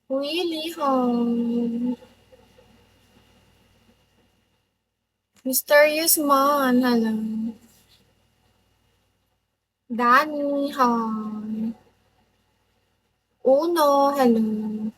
Willie Hong. Mysterious Man, hello. Danny Hong. Uno, hello.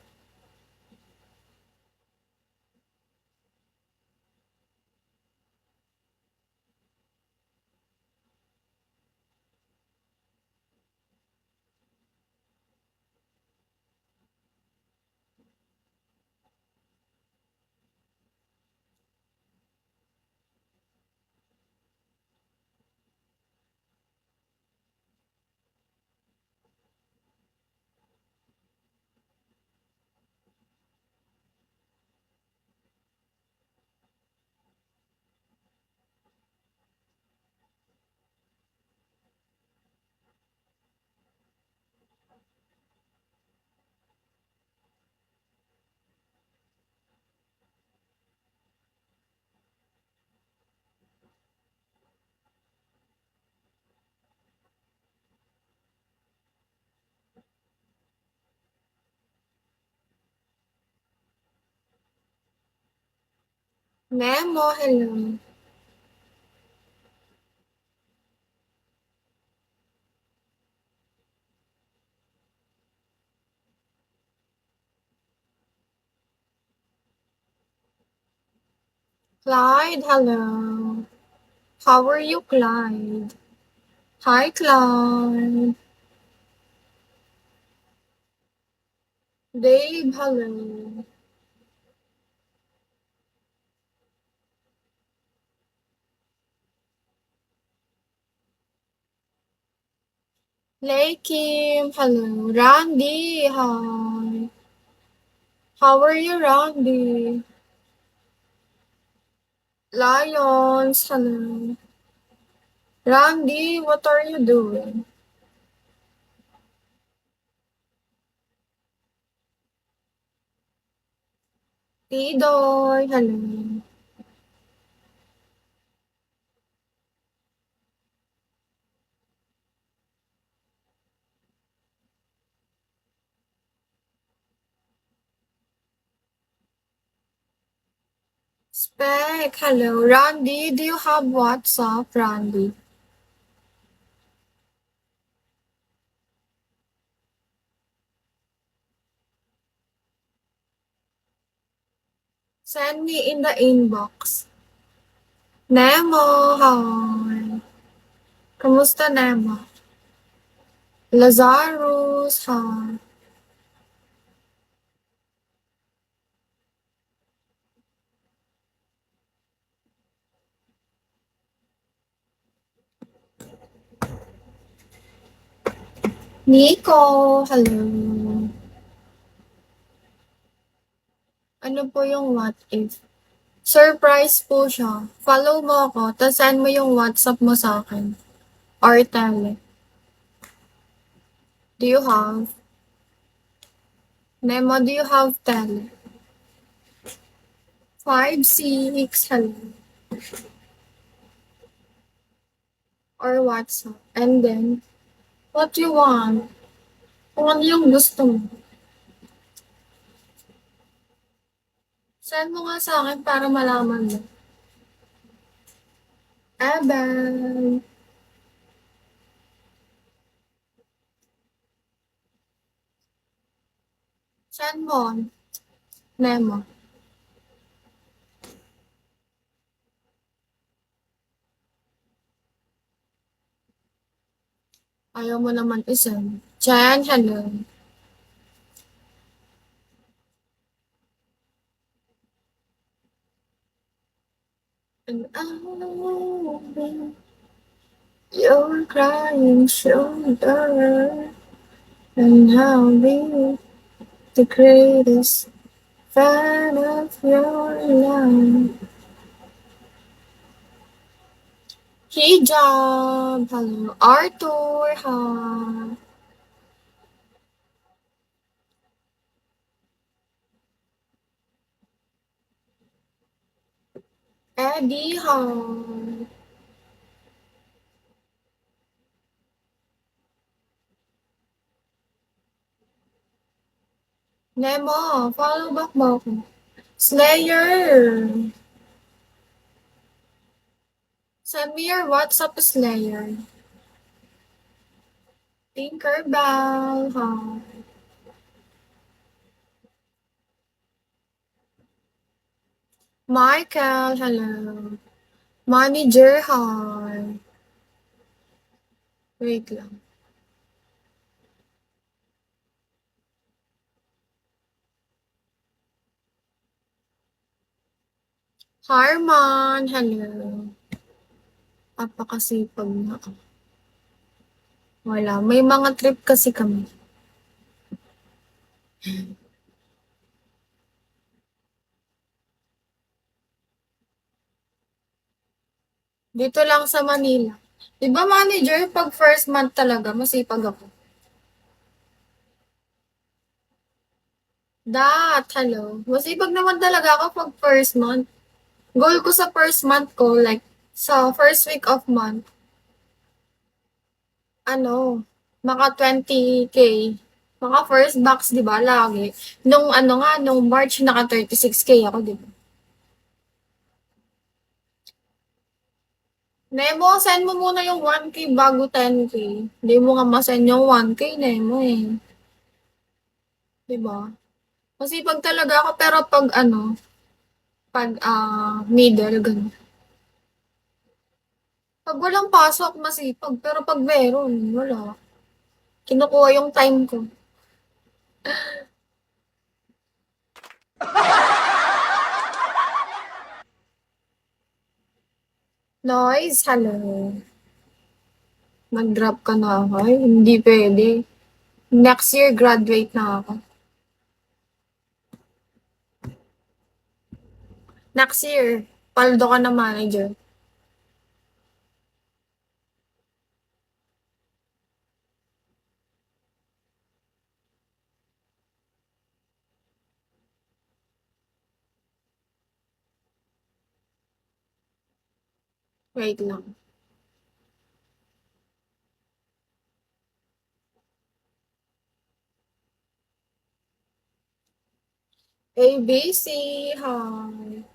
Nemo, hello. Clyde, hello. How are you, Clyde? Hi, Clyde. Dave, hello. Lay Kim, hello. Randy, hi. How are you, Randy? Lions, hello. Randy, what are you doing? Tidoy, hello. Spec, hello. Randy, do you have WhatsApp, Randy? Send me in the inbox. Nemo, hi. Kamusta, Nemo? Lazarus, hi. Nico, hello. Ano po yung what if? Surprise po siya. Follow mo ako, tapos send mo yung WhatsApp mo sa akin. Or tele. Do you have? Nemo, do you have tele? 5, 6, hello. Or WhatsApp. And then, what you want? Kung ano yung gusto mo. Send mo nga sa akin para malaman mo. Abang. Send mo. Nemo. Ayaw mo naman isend. Jan, hello. And I'll be your crying shoulder. And I'll be the greatest fan of your love. Hijab, hello. Arthur, ha. Eddie, ha. Nemo, follow back mo ako. Slayer! Send me your WhatsApp, Slayer. Tinkerbell, ha? Michael, hello. Manager, hi. Wait lang. Harman, hello. Apakasipag na. Wala, may mga trip kasi kami. Dito lang sa Manila. Di ba manager, pag first month talaga, masipag ako. Hello. Masipag naman talaga ako pag first month. Goal ko sa first month ko, like, sa first week of month, ano, maka 20K. Maka first box, di ba, lagi. Nung ano nga, nung March, naka 36K ako, di ba? Nemo, send mo muna yung 1K bago 10K. Hindi mo nga masend yung 1K, Nemo eh. Di ba? Masipag talaga ako, pero pag ano, pag middle, ganun. Pag walang pasok, masipag. Pero pag meron, wala. Kinukuha yung time ko. Noise, hello. Nag-drop ka na ako. Ay, hindi pwede. Next year, graduate na ako. Next year, paldo ka na manager. Wait lang. ABC, hi.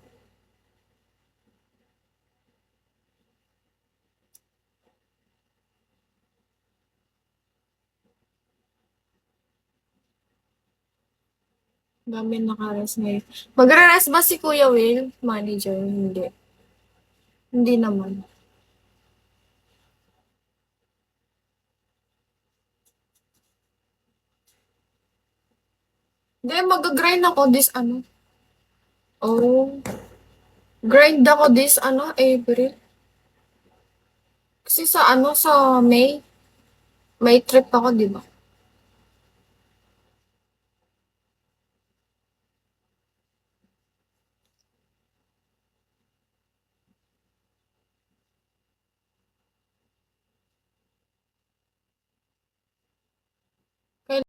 Dami naka-rest ngayon. Magra-rest ba si Kuya Will? Manager? Hindi. Hindi naman. Hindi, mag-grind ako this ano. Oh. Grind ako this ano, April. Kasi sa ano, sa May, may trip ako, di ba?